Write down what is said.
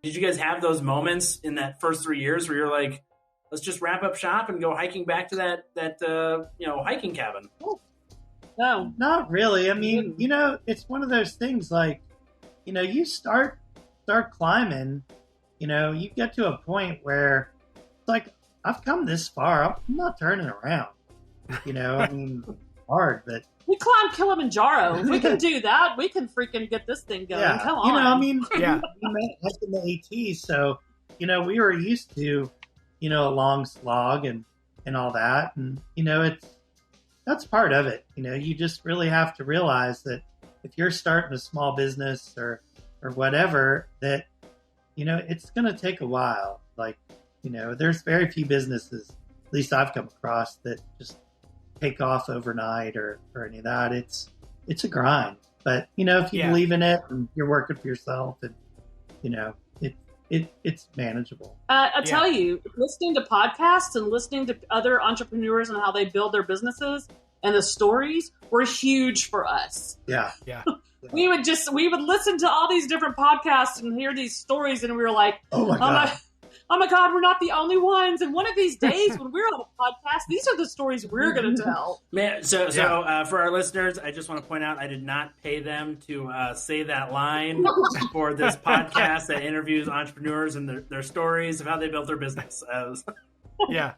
Did you guys have those moments in that first 3 years where you're like, let's just wrap up shop and go hiking back to that hiking cabin? No, not really. I mean, it's one of those things like, you start climbing, you get to a point where it's like, I've come this far. I'm not turning around. I mean, hard, but we climbed Kilimanjaro. If we can do that, we can freaking get this thing going. Yeah. Come on. We met in the AT, so we were used to a long slog and all that, and that's part of it. You just really have to realize that if you're starting a small business or whatever, that it's going to take a while. Like there's very few businesses, at least I've come across, that just take off overnight or any of that. It's a grind, but if you believe in it and you're working for yourself, and it's manageable. I tell you, listening to podcasts and listening to other entrepreneurs and how they build their businesses and the stories were huge for us. Yeah. We would listen to all these different podcasts and hear these stories, and we were like, oh my God. Oh my God, we're not the only ones. And one of these days when we're on a podcast, these are the stories we're going to tell. Man, so for our listeners, I just want to point out I did not pay them to say that line for this podcast that interviews entrepreneurs and their stories of how they built their business. Yeah.